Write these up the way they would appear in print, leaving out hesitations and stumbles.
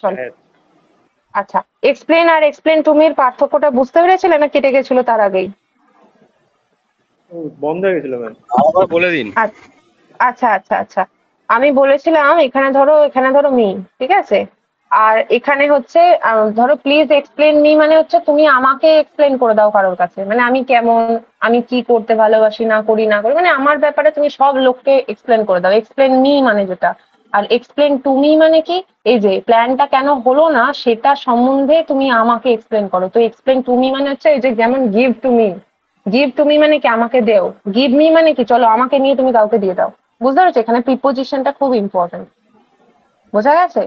চলো। হ্যাঁ। আচ্ছা, এক্সপ্লেন আর এক্সপ্লেন তুমির পার্থক্যটা বুঝতে পেরেছিলে না কেটে গেছিল তার আগেই? বন্ধ হয়ে গেছিল ম্যাম। আবার বলে দিন। আচ্ছা আচ্ছা আচ্ছা আচ্ছা। আমি বলেছিলাম এখানে ধরো মি, ঠিক আছে? আর এখানে হচ্ছে ধরো প্লিজ এক্সপ্লেন মি মানে হচ্ছে তুমি আমাকে এক্সপ্লেন করে দাও কারোর কাছে, মানে আমি কেমন, আমি কি করতে ভালোবাসি না করি না করি, মানে আমার ব্যাপারে তুমি সব লোককে এক্সপ্লেন করে দাও, এক্সপ্লেন মি মানে যেটা। আর এক্সপ্লেন টু মি মানে কি, এই যে প্ল্যানটা কেন হলো না সেটা সম্বন্ধে তুমি আমাকে এক্সপ্লেন করো। তো এক্সপ্লেন টু মি মানে হচ্ছে এই যে যেমন give to me, give to me মানে কি আমাকে দেও, গিভ মি মানে কি চলো আমাকে নিয়ে তুমি কাউকে দিয়ে দাও। বুঝতে পারছো? এখানে প্রিপোজিশনটা খুব ইম্পর্টেন্ট। বোঝা গেছে?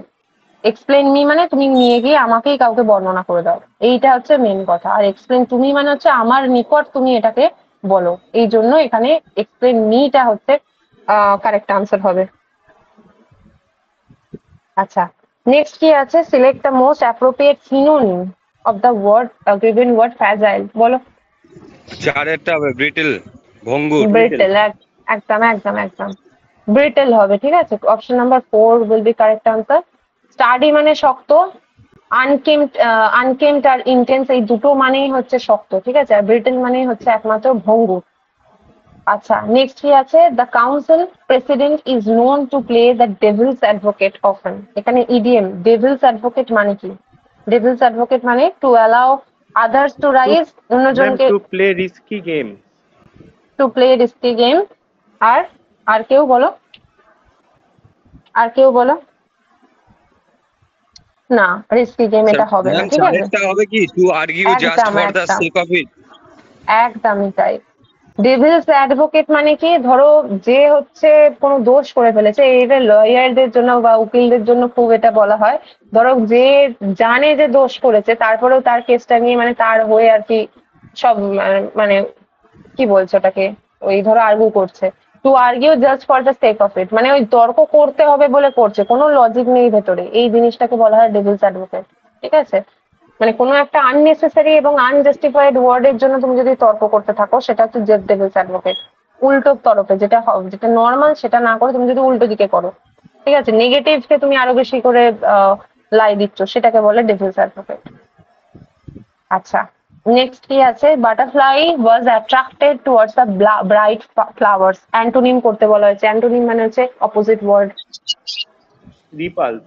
এক্সপ্লেন মি মানে তুমি নিয়ে গিয়ে আমাকেই কাউকে বর্ণনা করে দাও, এইটা হচ্ছে মেন কথা। আর এক্সপ্লেন টু মি মানে হচ্ছে আমার নিকট তুমি এটাকে বলো, এই জন্য এখানে এক্সপ্লেন মিটা হচ্ছে কারেক্ট আনসার হবে। আচ্ছা, নেক্সট কি আছে, select the most appropriate synonym of the word given word fragile. বলো। চারেরটা হবে ব্রিটেল, ভঙ্গুর। ব্রিটেল। ব্রিটেল, একদম একদম একদম ব্রিটেল হবে, ঠিক আছে। Option number 4 will be correct answer. Study মানে শক্ত, আনকেমড, আনকেমড আর ইন্টেন্স এই দুটো মানেই হচ্ছে শক্ত, ঠিক আছে। আর ব্রিটেল মানেই হচ্ছে একমাত্র ভঙ্গুর। আচ্ছা, নেক্সট কি আছে, the council president is known to play the devil's advocate often. এখানে ইডিএম ডেভিলস অ্যাডভোকেট মানে কি? ডেভিলস অ্যাডভোকেট মানে to allow others to to rise, ma'am অন্যজনকে to play risky game. To play risky game. আর আর কেউ বলো, আর কেউ বলো। না, রিস্কি গেম এটা হবে না, ম্যাম ঠিক আছে। চারেরটা হবে কি, টু আর্গিউ জাস্ট একদম ফর দ্য একদম সেক অফ ইট। একদমই তাই। ডেভিলস অ্যাডভোকেট মানে কি, ধরো যে হচ্ছে কোনো দোষ করে ফেলেছে, এটা লয়ারদের জন্য বা উকিলদের জন্য খুব এটা বলা হয়। ধরো যে জানে যে দোষ করেছে তারপরেও তার কেসটা নিয়ে মানে তার হয়ে আর কি সব মানে কি বলছে ওটাকে, ওই ধরো আর্গু করছে। Two argue just for the sake of it মানে ওই তর্ক করতে হবে বলে করছে, কোনো লজিক নেই ভেতরে, এই জিনিসটাকে বলা হয় ডেভিলস অ্যাডভোকেট, ঠিক আছে। মানে কোনো একটা আননেসেসারি এবং আনজাস্টিফাইড ওয়ার্ডের জন্য তুমি যদি তর্ক করতে থাকো সেটা হচ্ছে জেড ডেভিলস অ্যাডভোকেট। উল্টো তরফে যেটা যেটা নর্মাল সেটা না করে তুমি যদি উল্টো দিকে করো, ঠিক আছে, নেগেটিভকে তুমি আরো বেশি করে লাই দিচ্ছ, সেটাকে বলে ডেভিলস অ্যাডভোকেট। আচ্ছা, নেক্সট কি আছে, butterfly was attracted towards the bright flowers. Antonym করতে বলা হয়েছে, অ্যান্টোনিম মানে হচ্ছে অপোজিট ওয়ার্ড। রিপালস।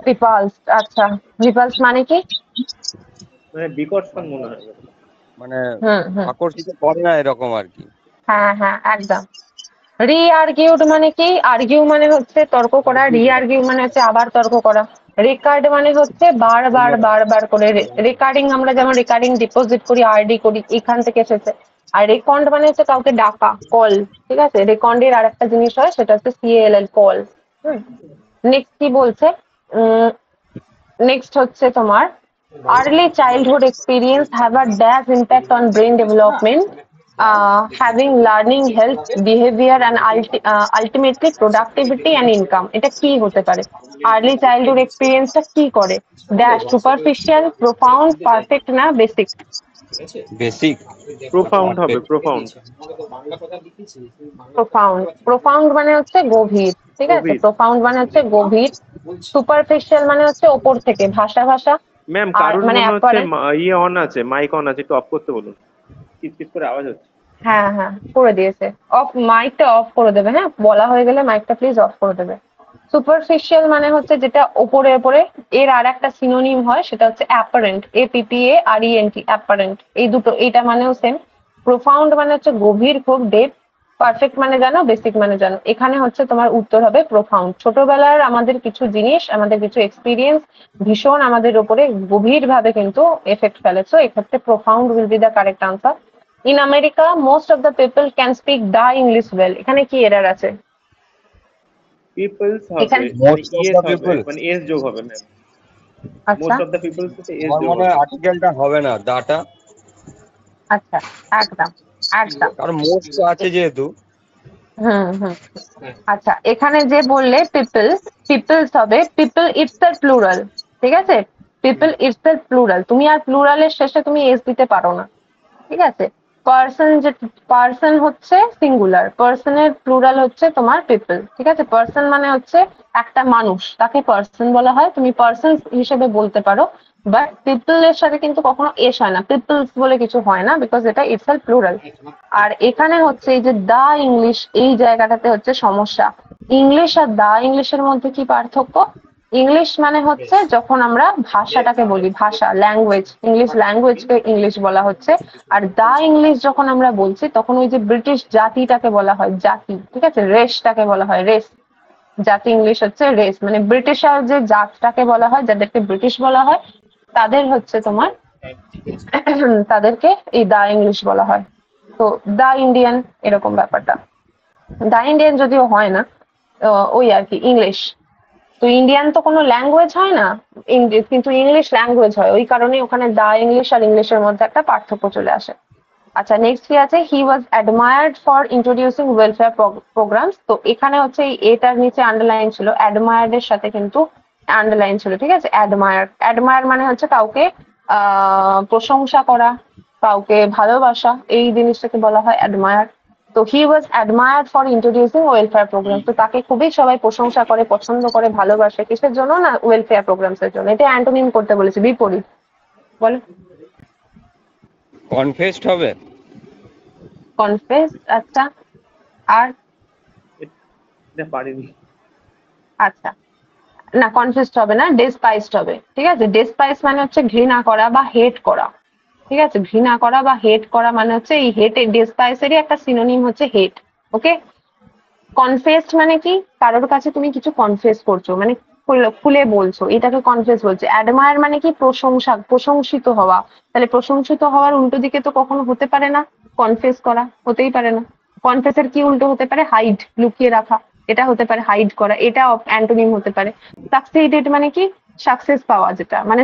রিপালস, আচ্ছা, রিপালস মানে কি? মানে বিকর্ষণ মনে হয়। মানে হুম হুম, আকর্ষিত করে না এরকম আর কি। হ্যাঁ হ্যাঁ একদম। রি আর্গিউড মানে কি, আর্গিউ মানে হচ্ছে তর্ক করা, রি আর্গিউ মানে হচ্ছে আবার তর্ক করা। রেকার্ড মানে হচ্ছে বারবার বারবার করে, রেকার্ডিং আমরা যেমন রেকার্ডিং ডিপোজিট করি, আরডি করি, এখান থেকে এসেছে। আর রেকন্ড মানে হচ্ছে কাউকে ডাকা, কল, ঠিক আছে। রেকন্ডের আর একটা জিনিস হয় সেটা হচ্ছে সিএলএল, কল। হুম, নেক্সট কি বলছে, নেক্সট হচ্ছে তোমার early childhood experience have a dash impact on brain development, having learning health behavior and ultimately productivity and income। এটা কি হতে পারে? আর্লি চাইল্ডহুড এক্সপিরিয়েন্সটা কি করে? ড্যাশ, সুপারফিশিয়াল, প্রোফাউন্ড, পারফেক্ট না বেসিক? বেসিক। প্রোফাউন্ড হবে, প্রোফাউন্ড। প্রোফাউন্ড, প্রোফাউন্ড মানে হচ্ছে গভীর, ঠিক আছে। গভীর। প্রোফাউন্ড মানে হচ্ছে গভীর। সুপারফিশিয়াল মানে হচ্ছে ওপর থেকে, ভাষা ভাষা। ম্যাম আর কারুর মানে মনে হচ্ছে অ্যাপারেন্ট, ইয়ে অন আছে, মাইক অন আছে, একটু অফ করতে বলুন। কিচকিচ করে আওয়াজ হচ্ছে। হ্যাঁ হ্যাঁ করে দিয়েছে। অফ, মাইকটা অফ করে দেবে, হ্যাঁ বলা হয়ে গেলে মাইকটা প্লিজ অফ করে দেবে। সুপারফিশিয়াল মানে হচ্ছে যেটা ওপরে ওপরে। এর আর একটা সিনোনিম হয় সেটা হচ্ছে অ্যাপারেন্ট, APPARENT, অ্যাপারেন্ট। এই দুটো, এইটা মানেও সেম। প্রোফাউন্ড মানে হচ্ছে গভীর, খুব ডেপ। পারফেক্ট মানে জানো, বেসিক মানে জানো। এখানে হচ্ছে তোমার উত্তর হবে প্রোফাউন্ড। ছোটবেলার আমাদের কিছু জিনিস, আমাদের কিছু এক্সপিরিয়েন্স ভীষণ আমাদের উপরে গভীর ভাবে কিন্তু এফেক্ট ফেলে, সো এক্ষেত্রে profound will be the correct answer. In America most of the people can speak the English well. এখানে কি এরার আছে? পিপলস হবে, এখানে মানে মোস্ট অফ ইয়েস দ্য হবে, পিপল। মানে এস যোগ হবে ম্যাম। আচ্ছা মোস্ট অফ দ্য পিপলস সাথে এস আমার যোগ মনে হবে। হয় আর্টিকেলটা হবে না, দাটা। আচ্ছা, একদম একদম। কারণ মোস্ট আছে যেহেতু। হুম হুম। আচ্ছা, এখানে যে বললে পিপল, পিপলস হবে, পিপল ইটসেলফ প্লুরাল, ঠিক আছে। পিপল ইটসেলফ প্লুরাল, তুমি আর প্লুরালের শেষে তুমি এস দিতে পারো না, ঠিক আছে। পার্সন হচ্ছে সিঙ্গুলার, পার্সনের প্লুরাল হচ্ছে তোমার পিপল। ঠিক আছে, পার্সন মানে হচ্ছে একটা মানুষ, তাকে পার্সন বলা হয়, তুমি পার্সন হিসেবে বলতে পারো। বাট পিপল এর সাথে কিন্তু কখনো এস হয় না, পিপলস বলে কিছু হয় না, বিকজ এটা ইটসেলফ প্লুরাল। আর এখানে হচ্ছে এই যে দা ইংলিশ, এই জায়গাটাতে হচ্ছে সমস্যা। ইংলিশ আর দা ইংলিশের মধ্যে কি পার্থক্য? ইংলিশ মানে হচ্ছে যখন আমরা ভাষাটাকে বলি, ভাষা, ল্যাঙ্গুয়েজ, ইংলিশ ল্যাঙ্গুয়েজকে ইংলিশ বলা হচ্ছে। আর দা ইংলিশ যখন আমরা বলছি তখন ওই যে ব্রিটিশ জাতিটাকে বলা হয় জাতি। ঠিক আছে, রেসটাকে বলা হয় রেস। জাতি ইংলিশ হচ্ছে রেস, মানে ব্রিটিশার যে জাতটাকে বলা হয়, যাদেরকে ব্রিটিশ বলা হয়, তাদের হচ্ছে তোমার তাদেরকে এই দা ইংলিশ বলা হয়। তো দা ইন্ডিয়ান এরকম ব্যাপারটা। দা ইন্ডিয়ান যদিও হয় না, ওই আর কি ইংলিশ। তো ইন্ডিয়ান তো কোনো ল্যাঙ্গুয়েজ হয় না, কিন্তু ইংলিশ ল্যাঙ্গুয়েজ হয়, ওই কারণে ওখানে দা ইংলিশ আর ইংলিশের মধ্যে একটা পার্থক্য চলে আসে। আচ্ছা, নেক্সট কি আছে? He was admired for introducing welfare programmes. তো এখানে হচ্ছে এই এটার নিচে আন্ডারলাইন ছিল, অ্যাডমায়ার্ড এর সাথে কিন্তু আন্ডারলাইন ছিল। ঠিক আছে, অ্যাডমায়ার, অ্যাডমায়ার মানে হচ্ছে কাউকে প্রশংসা করা, কাউকে ভালোবাসা, এই জিনিসটাকে বলা হয় অ্যাডমায়ার। তো he was admired for introducing welfare programme. তো তাকে খুবই সবাই প্রশংসা করে, পছন্দ করে, ভালোবাসে, কিসের জন্য না? ওয়েলফেয়ার প্রোগ্রামস এর জন্য। এটা অ্যান্টোনিম করতে বলেছে, বিপরীত। বলো। কনফেসড হবে। কনফেস, আচ্ছা। আর এটা পারিনি। আচ্ছা, না কনফিউজড হবে না, ডেসপাইসড হবে। ঠিক আছে, ডেসপাইস মানে হচ্ছে ঘৃণা করা বা হেট করা। ঠিক আছে, ঘৃণা করা বা হেট করা মানে হচ্ছে এই হেট, ডেসপাইসেরই একটা সিনোনিম হচ্ছে হেট। ওকে। কনফেসড মানে কি? কারোর কাছে তুমি কিছু কনফেস করছো, মানে খুলে বলছো, এটাকে কনফেস বলছে। অ্যাডমায়ার মানে কি? প্রশংসা, প্রশংসিত হওয়া। তাহলে প্রশংসিত হওয়ার উল্টো দিকে তো কখনো হতে পারে না কনফেস করা, হতেই পারে না। কনফেসের কি উল্টো হতে পারে? হাইড, লুকিয়ে রাখা, এটা হতে পারে হাইড করা, এটা অ্যান্টোনিম হতে পারে। সাকসিডেড মানে কি? সাকসেস পাওয়া, যেটা মানে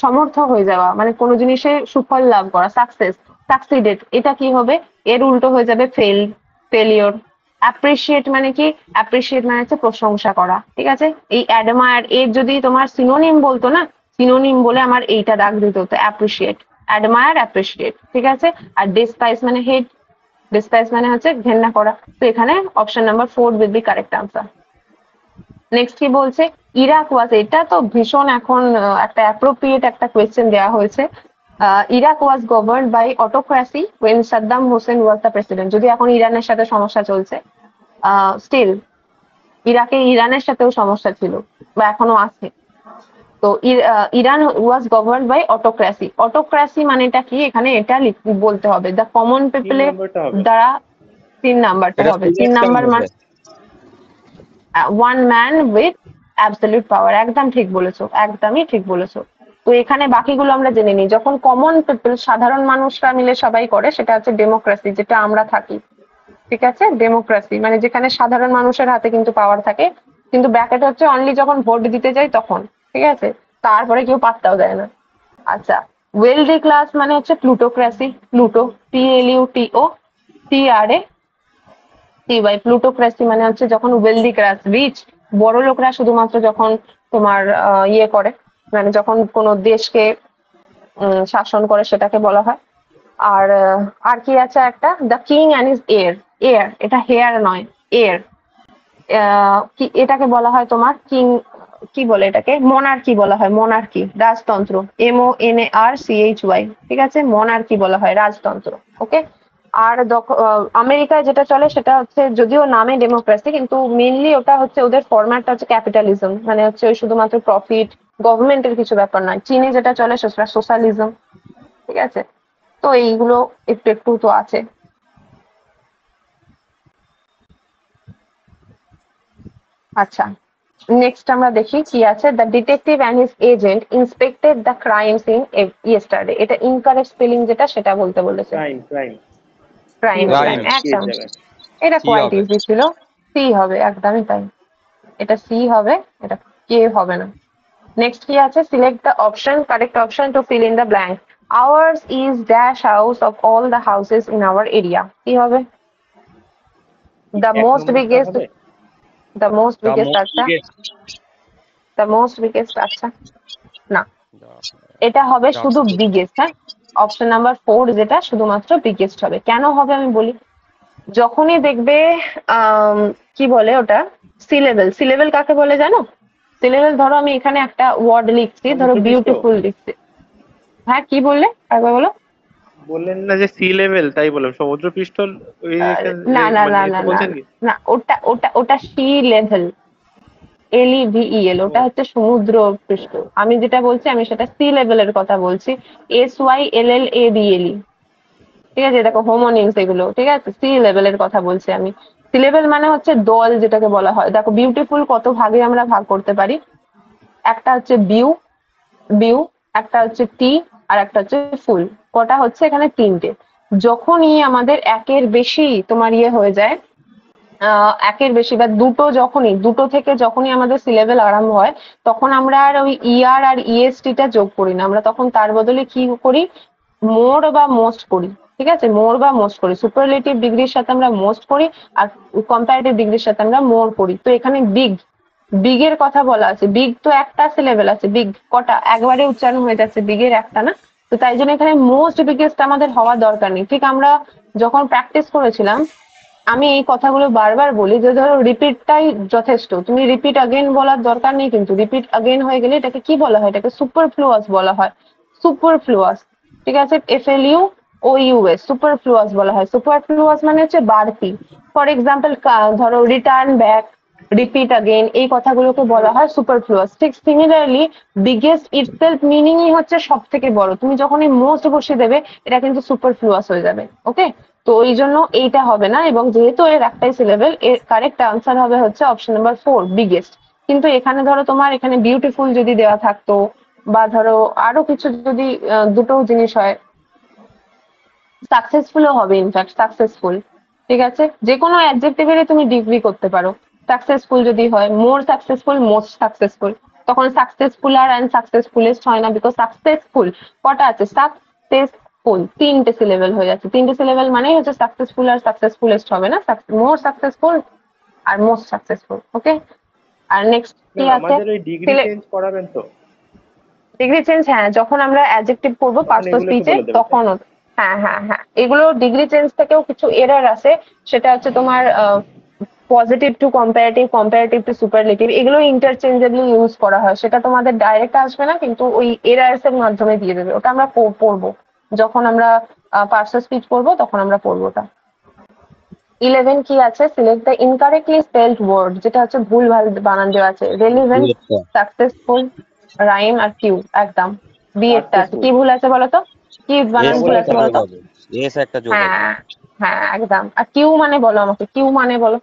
সমর্থ হয়ে যাওয়া, মানে কোনো জিনিসে সুফল লাভ করা, সাকসেস। সাকসিডেড, এটা কি হবে? এর উল্টো হয়ে যাবে ফেল, ফেলিওর। অ্যাপ্রিসিয়েট মানে কি? অ্যাপ্রিসিয়েট মানে হচ্ছে প্রশংসা করা। ঠিক আছে, এই অ্যাডমায়ার এর যদি তোমার সিনোনিম বলতো না, সিনোনিম বলে আমার এইটা দাগ দিতে হতো, অ্যাপ্রিসিয়েট, অ্যাডমায়ার, অ্যাপ্রিসিয়েট। ঠিক আছে, আর ডিসপাইস মানে হেট, ডিসপাইস মানে হচ্ছে ঘেন্না করা। তো এখানে option number 4 will be correct answer. Next কি বলছে? ইরাক ওয়াজ, এটা তো ভীষণ এখন একটা অ্যাপ্রোপ্রিয়েট একটা কোয়েশ্চেন দেওয়া হয়েছে। Iraq was governed by autocracy when Saddam Hussein was the president. যদি এখন ইরানের সাথে সমস্যা চলছে, স্টিল ইরানের সাথেও সমস্যা ছিল বা এখনো আছে। তো ইরান ওয়াজ গভর্নড বাই অটোক্রাসি। অটোক্রাসি মানেটা কি? এখানে এটা বলতে হবে, দ্য কমন পিপলের দ্বারা। 3 নাম্বারটা এটা হবে, 3 সিলেকশন নাম্বার মানে হবে। ওয়ান ম্যান উইথ অ্যাবসলিউট পাওয়ার। একদম ঠিক বলেছো, একদমই ঠিক বলেছো। তো এখানে বাকিগুলো আমরা জেনে নিই। যখন কমন পিপল, সাধারণ মানুষরা মিলে সবাই করে, সেটা হচ্ছে ডেমোক্রেসি, যেটা আমরা থাকি। ঠিক আছে, ডেমোক্রেসি মানে যেখানে সাধারণ মানুষের হাতে কিন্তু পাওয়ার থাকে, কিন্তু ব্র্যাকেট হচ্ছে অনলি যখন ভোট দিতে যাই তখন। ঠিক আছে, তারপরে কেউ পাত্তাও দেয় না। আচ্ছা, ওয়েলদি ক্লাস মানে হচ্ছে plutocracy, Pluto, PLUTO TRA TY, plutocracy মানে হচ্ছে যখন ওয়েলদি ক্লাস, রিচ, বড় লোকরা শুধুমাত্র যখন তোমার ইয়ে করে, মানে যখন কোনো দেশকে শাসন করে, সেটাকে বলা হয়। আর আর কি আছে একটা, the king and his air. Air, এটা হেয়ার নয়, এয়ার। কি এটাকে বলা হয় তোমার কিং, কি বলে এটাকে? মনার্কি বলা হয়, মনার্কি, রাজতন্ত্র। MONARCHY। ঠিক আছে, মনার্কি বলা হয় রাজতন্ত্র। ওকে। আর আমেরিকায় যেটা চলে সেটা হচ্ছে, যদিও নামে ডেমোক্রেসি, কিন্তু মেইনলি ওটা হচ্ছে ওদের ফরম্যাটটা হচ্ছে ক্যাপিটালিজম, মানে হচ্ছে ওই শুধুমাত্র প্রফিট, গভর্নমেন্টের কিছু ব্যাপার নয়। চীনে যেটা চলে সেটা সোশ্যালিজম। ঠিক আছে, তো এইগুলো একটু একটু তো আছে। আচ্ছা, নেক্সট আমরা দেখি কি আছে। The detective and his agent inspected the crime scene yesterday. এটা ইনকারেক্ট স্পেলিং যেটা, সেটা বলতে বলেছে। Crime crime crime, Crime. একদম। জায়গায় এটা কি কোয়াইট হবে? ইজি ছিল, সি হবে, একদমই তাই। এটা সি হবে, এটা কে হবে না। নেক্সট কি আছে? Select the option, correct option to fill in the blank. Ours is dash house of all the houses in our area. কি হবে? দ্য এক মোস্ট নম্বরটা বিগেস্ট, হবে। The most The biggest, most আচ্ছা, biggest. দ্য মোস্ট বিগেস্ট, আচ্ছা, না, The, এটা হবে the, শুধু বিগেস্ট। হ্যাঁ, অপশন নাম্বার 4 যেটা শুধুমাত্র বিগেস্ট হবে। কেন হবে আমি বলি। যখনই দেখবে কি বলে ওটা, সি লেভেল। সি লেভেল কাকে বলে জানো? সি লেভেল, ধরো আমি এখানে একটা ওয়ার্ড লিখছি, ধরো সমুদ্রপৃষ্ঠ? বিউটিফুল লিখছি। হ্যাঁ, কি বললে একবার বলো। বললেন না যে সি লেভেল, তাই বললাম সমুদ্রপৃষ্ঠ। ওই না না মানে না না এতে না বলছেন কি? না, ওটা ওটা ওটা সি লেভেল, LEVEL, ও, ওটা হচ্ছে সমুদ্র পৃষ্ঠ। আমি যেটা বলছি আমি সেটা সি লেভেলের কথা বলছি, SYLLABLE। ঠিক আছে, দেখো হোমোনিমস এগুলো, ঠিক আছে, সি লেভেলের কথা বলছি আমি। সি লেভেল মানে হচ্ছে দল যেটাকে বলা হয়। দেখো বিউটিফুল কত ভাগে আমরা ভাগ করতে পারি। একটা হচ্ছে বিউ, বিউ, একটা হচ্ছে টি, আর একটা হচ্ছে ফুল। কটা হচ্ছে এখানে? তিনটে। যখনই আমাদের একের বেশি তোমার হয়ে যায়, একের বেশি বা দুটো, যখনই দুটো থেকে যখনই আমাদের সি লেভেল আরম্ভ হয়, তখন আমরা আর ওই ER আর EST টা যোগ করি না। আমরা তখন তার বদলে কি করি? মোর বা মোস্ট করি। ঠিক আছে, মোর বা মোস্ট করি। সুপারলেটিভ ডিগ্রির সাথে আমরা মোস্ট করি, আর কম্পারেটিভ ডিগ্রির সাথে আমরা মোর করি। তো এখানে বিগ, বিগের কথা বলা আছে। বিগ তো একটা সি লেভেল আছে, বিগ কটা? একবারে উচ্চারণ হয়ে যাচ্ছে, বিগের একটা না। তো তাই জন্য এখানে মোস্ট বিগেস্ট আমাদের হওয়ার দরকার নেই। ঠিক আমরা যখন প্র্যাকটিস করেছিলাম, আমি এই কথাগুলো বারবার বলি যে ধরো রিপিটটাই যথেষ্ট। তুমি রিপিট अगेन বলার দরকার নেই, কিন্তু রিপিট अगेन হয়ে গেলে এটাকে কি বলা হয়? এটাকে সুপারফ্লুয়াস বলা হয়। সুপারফ্লুয়াস, ঠিক আছে, FLUOUS, সুপারফ্লুয়াস বলা হয়। সুপারফ্লুয়াস মানে হচ্ছে বাড়তি। ফর এক্সাম্পল, ধরো রিটার্ন ব্যাক, রিপিট अगेन, এই কথাগুলোকে বলা হয় সুপারফ্লুয়াস। ঠিক সিমিলারলি বিগেস্ট ইটসেলফ মিনিংই হচ্ছে সব থেকে বড়। তুমি যখনই মোস্ট বসিয়ে দেবে, এটা কিন্তু সুপারফ্লুয়াস হয়ে যাবে। ওকে, তো ওই জন্য এইটা হবে না। এবং যেহেতু এর একটাই সি লেভেল, এর কারেক্ট আনসার হবে হচ্ছে অপশন নাম্বার 4, বিগেস্ট। কিন্তু এখানে ধরো তোমার এখানে বিউটিফুল যদি দেওয়া থাকতো, বা ধরো আরো কিছু যদি দুটো জিনিস হয়, সাকসেসফুলও হবে। ইনফ্যাক্ট সাকসেসফুল, ঠিক আছে, যে কোনো অ্যাডজেক্টিভেরই তুমি ডিগ্রি করতে পারো। সাকসেসফুল যদি হয়, মোর সাকসেসফুল, মোস্ট সাকসেসফুল, তখন সাকসেসফুল আর সাকসেসফুলেস্ট হয় না। বিকজ সাকসেসফুল কটা আছে? সাকসেসফুল তিনটে সি লেভেল হয়ে যাচ্ছে। তিনটে সি লেভেল মানেই হচ্ছে সাকসেসফুল আর সাকসেসফুলেস্ট হবে না, মোর সাকসেসফুল আর মোস্ট সাকসেসফুল। ওকে, আর নেক্সট কি ম্যাম আছে? আমাদের ওই ডিগ্রি চেঞ্জ করাবেন তো? ডিগ্রি চেঞ্জ, হ্যাঁ, যখন আমরা অ্যাডজেক্টিভ করবো তখন পার্সোনাল এগুলো একটু স্পিচে বলে দেবেন তাই তখন। তো? হ্যাঁ হ্যাঁ হ্যাঁ, এগুলো ডিগ্রি চেঞ্জ থেকেও কিছু এরর আছে। সেটা হচ্ছে তোমার positive to comparative, comparative two superlative, এগুলো ইন্টারচেঞ্জেবলি ইউজ করা হয়। সেটা তোমাদের ডাইরেক্ট আসবে না, কিন্তু ওই এরর্স এর মাধ্যমে দিয়ে দেবে। ওটা আমরা পড়বো যখন আমরা পার্সোনাল স্পিচ পড়বো, তখন আমরা পড়বো ওটা। 11 কি আছে? Select the incorrectly spelled word, যেটা হচ্ছে ভুল ভাল বানান দেওয়া আছে। রেলিভেন্ট, বিয়েরটা সাকসেসফুল, রাইম আর কিউ। একদম বি এরটা আছে। সাকসেসফুল। কি ভুল আছে বলতো? কি বানান এস ভুল বলেন আছে একটা তাহলে। যোগ বলতো? হবে, এস একটা যোগ আছে। হ্যাঁ হ্যাঁ, একদম। আর কিউ মানে বলো আমাকে, কিউ মানে বলো,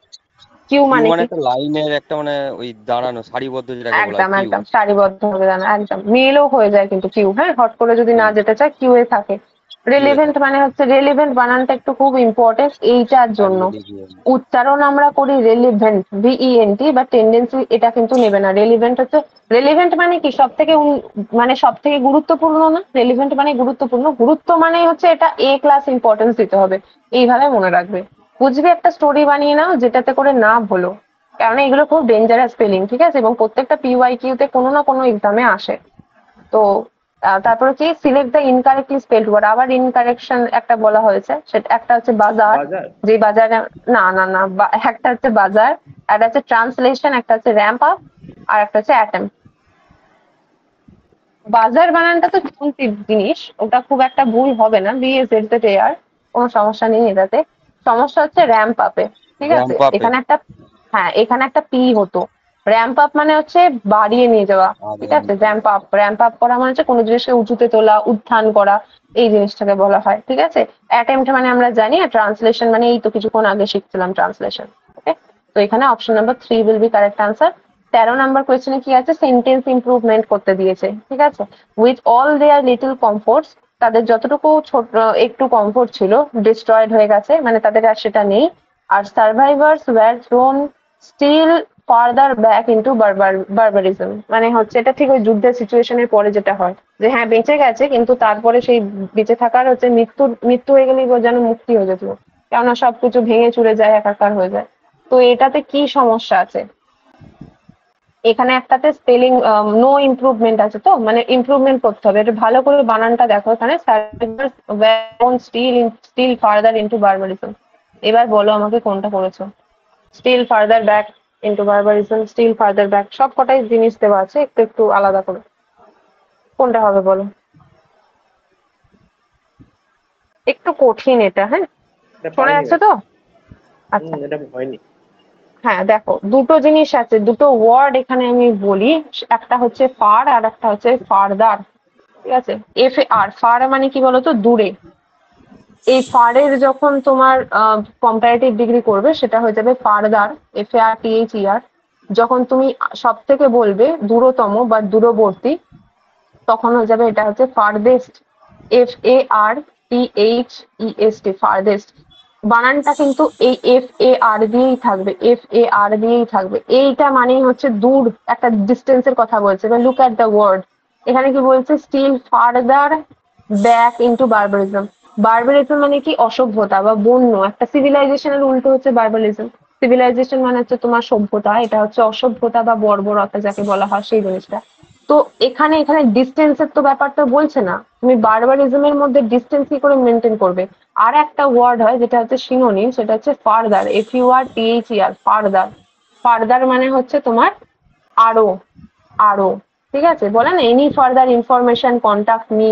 কিউ কিউ মানে মানে কি? একটা লাইনের একটা মানে ওই দাঁড়ানো সারিবদ্ধ যেটাকে বলা হয় একদম কিউ। একদম সারিবদ্ধ ভাবে জানা, একদম মেলও হয়ে যায় কিন্তু কিউ, হ্যাঁ, হট করে যদি না যেতে চায় কিউ এ থাকে। কিউ এ রেলিভেন্ট থাকে। মানে হচ্ছে, রেলিভেন্ট বানানটা একটু খুব ইম্পর্টেন্ট এইটার আর জন্য। রিলিজিয়ন। উচ্চারণ আমরা করি রেলিভেন্ট, VENT, বা টেন্ডেন্সি এটা কিন্তু নেবে না। রেলিভেন্ট হচ্ছে, রেলিভেন্ট মানে কি সব থেকে মানে সব থেকে গুরুত্বপূর্ণ না। রেলিভেন্ট মানে গুরুত্বপূর্ণ, গুরুত্ব মানে হচ্ছে এটা A ক্লাস ইম্পর্টেন্স দিতে হবে। এইভাবে মনে রাখবে। বুঝবে, একটা স্টোরি বানিয়ে নাও যেটাতে করে না বলো, কারণ এগুলো খুব ডেঞ্জারাস স্পেলিং, ঠিক আছে, এবং প্রত্যেকটা PYQ তে কোনো না কোনো এক্সামে আসে। তো তারপরে কি? Select the incorrectly spelled word. আবার ইনকারেকশন একটা বলা হয়েছে, সেটা একটা হচ্ছে বাজার। বাজার। যে বাজারে, না না না, একটা হচ্ছে বাজার, একটা হচ্ছে ট্রান্সলেশন, একটা হচ্ছে র্যাম্প আপ, আর একটা হচ্ছে অ্যাটেম্প। বাজার বানানটা তো শুনছি জিনিস, ওটা খুব একটা ভুল হবে না। BAZZAR, কোনো সমস্যা নেই এটাতে। সমস্যা হচ্ছে র্যাম্প আপে। ঠিক আছে, র্যাম্প আপে। এখানে একটা, হ্যাঁ, এখানে একটা পি হতো। র্যাম্প আপ মানে হচ্ছে বাড়িয়ে নিয়ে যাওয়া। আর ঠিক আছে, ramp up. Ramp up, ramp up করা মানে হচ্ছে কোনো জিনিসকে উঁচুতে তোলা, উত্থান করা, এই জিনিসটাকে বলা হয়। ঠিক আছে, অ্যাটেম্প্ট মানে আমরা জানি, আর ট্রান্সলেশন মানে এই তো কিছুক্ষণ আগে শিখছিলাম ট্রান্সলেশন। ওকে, তো এখানে option number 3 will be correct answer. 13 number কোয়েশ্চেনে কি আছে? সেন্টেন্স ইমপ্রুভমেন্ট করতে দিয়েছে। ঠিক আছে, with all their little comforts, তাদের যতটুকু ছোট একটু কমফোর্ট ছিল ডিস্ট্রয়েড হয়ে গেছে, মানে তাদের আর সেটা নেই। আর survivors were thrown still further back into barbarism, মানে হচ্ছে এটা ঠিক ওই যুদ্ধের সিচুয়েশনের পরে যেটা হয়, যে হ্যাঁ বেঁচে গেছে, কিন্তু তারপরে সেই বেঁচে থাকার হচ্ছে মৃত্যু হয়ে গেলেই যেন মুক্তি হয়ে যেত, কেননা সবকিছু ভেঙে চুরে যায়, একাকার হয়ে যায়। তো এটাতে কি সমস্যা আছে? এখানে একটাতে স্পেলিং নো ইমপ্রুভমেন্ট আছে, তো মানে ইমপ্রুভমেন্ট করতে হবে। এটা ভালো করে বানানটা দেখো, এখানে স্টিল ফার্দার ইনটু বারবারিজম। এবার বলো আমাকে কোনটা করেছো। Still further back into barbarism, still further back, সব কটাই জিনিস দেওয়া আছে, একটু একটু আলাদা করে। কোনটা হবে বলো? একটু কঠিন এটা, হ্যাঁ, এটা শোনা পাইনি যাচ্ছে তো? আচ্ছা, এটা হয়নি। হ্যাঁ দেখো, দুটো জিনিস আছে, দুটো ওয়ার্ড এখানে আমি বলি। একটা হচ্ছে ফার আর একটা হচ্ছে ফারদার। ঠিক আছে, এফ এ আর, ফার মানে কি বলতো, দূরে। এই ফারের যখন তোমার কম্পারেটিভ ডিগ্রি করবে সেটা হয়ে যাবে farther, F A R T H E R. যখন তুমি সব থেকে বলবে দূরতম বা দূরবর্তী, তখন হয়ে যাবে এটা হচ্ছে farthest, F A R T H E S T, farthest. বানানটা কিন্তু এই এফ এ আর দিয়েই থাকবে, এফ এ আর দিয়েই থাকবে। এইটা মানেই হচ্ছে দূর, একটা ডিস্টেন্সের কথা বলছে। এবার লুক অ্যাট দ্য ওয়ার্ড, এখানে কি বলছে, স্টিল ফার্দার ব্যাক ইনটু বারবারিজম। বারবারিজম মানে কি, অসভ্যতা বা বন্য একটা সিভিলাইজেশনের উল্টো হচ্ছে বারবারিজম। সিভিলাইজেশন মানে হচ্ছে তোমার সভ্যতা, এটা হচ্ছে অসভ্যতা বা বর্বরতা যাকে বলা হয়, সেই জিনিসটা। তো এখানে এখানে ডিস্টেন্সের তো ব্যাপারটা বলছে না, তুমি বারবারিজমের মধ্যে ডিস্টেন্স কি করে মেনটেন করবে। আর একটা ওয়ার্ড হয় যেটা হচ্ছে সিনোনিম, সেটা হচ্ছে further, F U R T H E R, further. Further মানে হচ্ছে তোমার আরো, আরো। ঠিক আছে, বলে না, any further information contact me,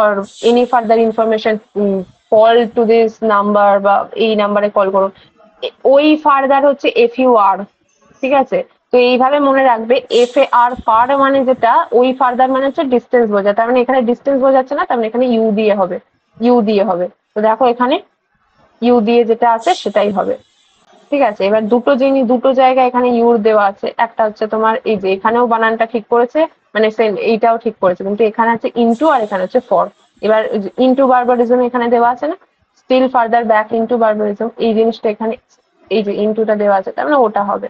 or any further information call to this number, বা এই নাম্বারে কল করো। ওই ফার্দার হচ্ছে এফ ইউ আর। ঠিক আছে, তো এইভাবে মনে রাখবে, এফ এ আর ফার মানে যেটা, ওই ফার্দার মানে হচ্ছে ডিস্টেন্স বোঝায়। তার মানে এখানে ডিস্টেন্স বোঝাচ্ছে না, তার মানে এখানে ইউ দিয়ে হবে, ইউ দিয়ে হবে। তো দেখো এখানে ইউ দিয়ে যেটা আছে সেটাই হবে। ঠিক আছে, এবার দুটো জিনিস, দুটো জায়গায় এখানে ইউর দেওয়া আছে। একটা হচ্ছে তোমার এই যে এখানেও বানানটা ঠিক করেছে, মানে সেম এইটাও ঠিক করেছে, কিন্তু এখানে আছে ইনটু আর এখানে হচ্ছে ফর। এবার ইনটু বারবারিজম এখানে দেওয়া আছে না, স্টিল ফার্দার ব্যাক ইনটু বারবারিজম, এই জিনিসটা এখানে, এই যে ইনটুটা দেওয়া আছে, তার মানে ওটা হবে।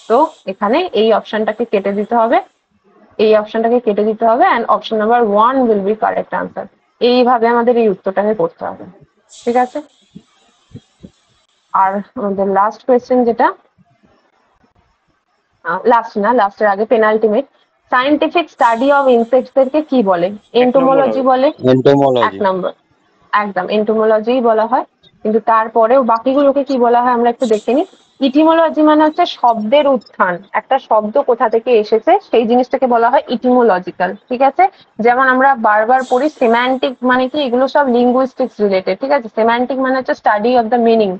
তো এখানে এই অপশনটাকে কেটে দিতে হবে, এই অপশনটাকে কেটে দিতে হবে, and option number 1 will be correct answer. এইভাবে আমাদের এই উত্তরটাকে করতে হবে। ঠিক আছে, আর আমাদের লাস্ট কোয়েশ্চেন যেটা, লাস্ট না, লাস্টের আগে penultimate, scientific study of insects দেরকে কি বলে? 1 নম্বর এন্টোমোলজি হবে। বলে। এক এন্টোমোলজি। নম্বর, একদম এন্টোমোলজি বলা হয়। কিন্তু তারপরেও বাকিগুলোকে কি বলা হয় আমরা একটু দেখে নিই। ইটিমোলজি মানে হচ্ছে শব্দের উত্থান, একটা শব্দ কোথা থেকে এসেছে সেই জিনিসটাকে বলা হয় ইটিমোলজিক্যাল। ঠিক আছে, যেমন আমরা বারবার পড়ি সেমান্টিক মানে কি, এগুলো সব লিঙ্গুইস্টিক্স রিলেটেড। ঠিক আছে, সেমান্টিক মানে হচ্ছে স্টাডি অফ দ্য মিনিং,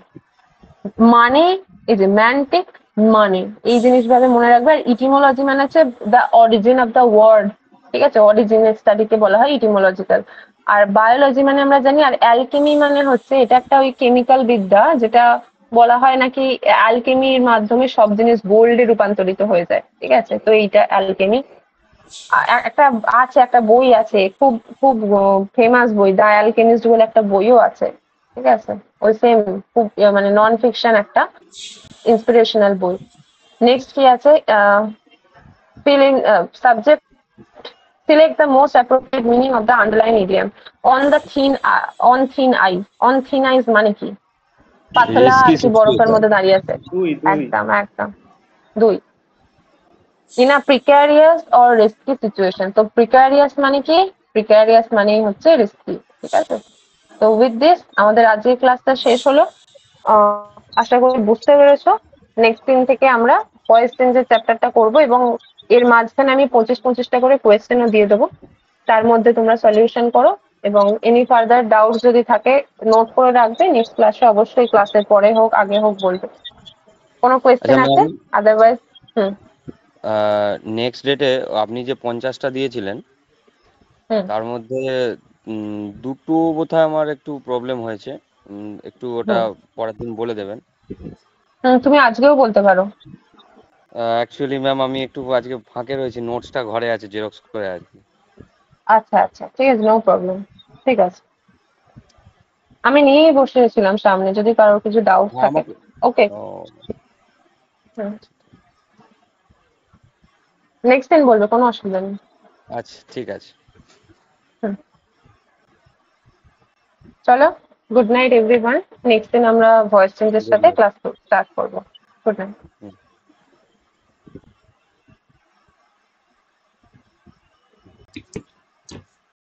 মানে এই যে ম্যান্টিক মানে, এই জিনিস ভাবে মনে রাখবে। আর ইটিমোলজি মানে হচ্ছে the origin of the word. ঠিক আছে, অরিজিনের স্টাডিকে বলা হয় ইটিমোলজিক্যাল। আর বায়োলজি মানে আমরা জানি। আর অ্যালকেমি মানে হচ্ছে, এটা একটা ওই কেমিক্যাল বিদ্যা, যেটা বলা হয় নাকি অ্যালকেমির মাধ্যমে সব জিনিস গোল্ডে রূপান্তরিত হয়ে যায়। ঠিক আছে, তো এইটা অ্যালকেমি। একটা আছে, একটা বই আছে, খুব খুব ফেমাস বই, দ্য অ্যালকেমিস্ট বলে একটা বইও আছে। ঠিক আছে, ওই সেম, খুব মানে নন ফিকশন একটা ইন্সপিরেশনাল বই। নেক্সট কি আছে, feeling subject, select the most appropriate meaning of the underline idiom. On the thin, on thin ice, on thin ice মানে কি? পাতলা রিস্কি আর কি বরফের সিচুয়েশন। মধ্যে দাঁড়িয়ে আছে। দুই দুই একদম একদম, দুই। In a precarious or risky situation, তো প্রিক্যারিয়াস মানে কি, প্রিক্যারিয়াস মানেই হচ্ছে রিস্কি। ঠিক আছে, তো উইথ দিস আমাদের আজকের ক্লাসটা শেষ হলো। আশা করি বুঝতে পেরেছো। নেক্সট দিন থেকে আমরা ভয়েস চেঞ্জের চ্যাপ্টারটা করবো, এবং এর মাঝখানে আমি 25-25টা করে কোয়েশ্চেনও দিয়ে দেবো। তার মধ্যে তোমরা সলিউশন করো, এবং এনি ফার্দার ডাউট যদি থাকে নোট করে রাখবে। নেক্সট ক্লাসে অবশ্যই, ক্লাসের পরে হোক আগে হোক, বলবে। কোনো কোয়েশ্চেন আচ্ছা আছে? ম্যাম, আদারওয়াইজ হুম নেক্সট ডেটে আপনি যে 50টা দিয়েছিলেন হুম তার মধ্যে দুটো বোধহয় আমার একটু প্রবলেম হয়েছে। একটু ওটা হুম পরের দিন বলে দেবেন। হুম, তুমি আজকেও বলতে পারো। অ্যাকচুয়ালি ম্যাম আমি একটু আজকে ফাঁকে রয়েছি, নোটসটা ঘরে আছে, জেরক্স করে আর কি। আচ্ছা আচ্ছা, ঠিক আছে, নো প্রবলেম। ঠিক আছে, আমি নিয়েই বসেছিলাম সামনে, যদি কারোর কিছু ডাউট হ্যাঁ থাকে। আমাকে। ওকে, ও, হুম, নেক্সট দিন বলবে, কোনো অসুবিধা নেই। আচ্ছা ঠিক আছে। হুম, চলো, গুড নাইট এভরিওয়ান। নেক্সট দিন আমরা ভয়েস চেঞ্জের গুড সাথে নাইট। ক্লাস স্টার্ট করবো। Good night.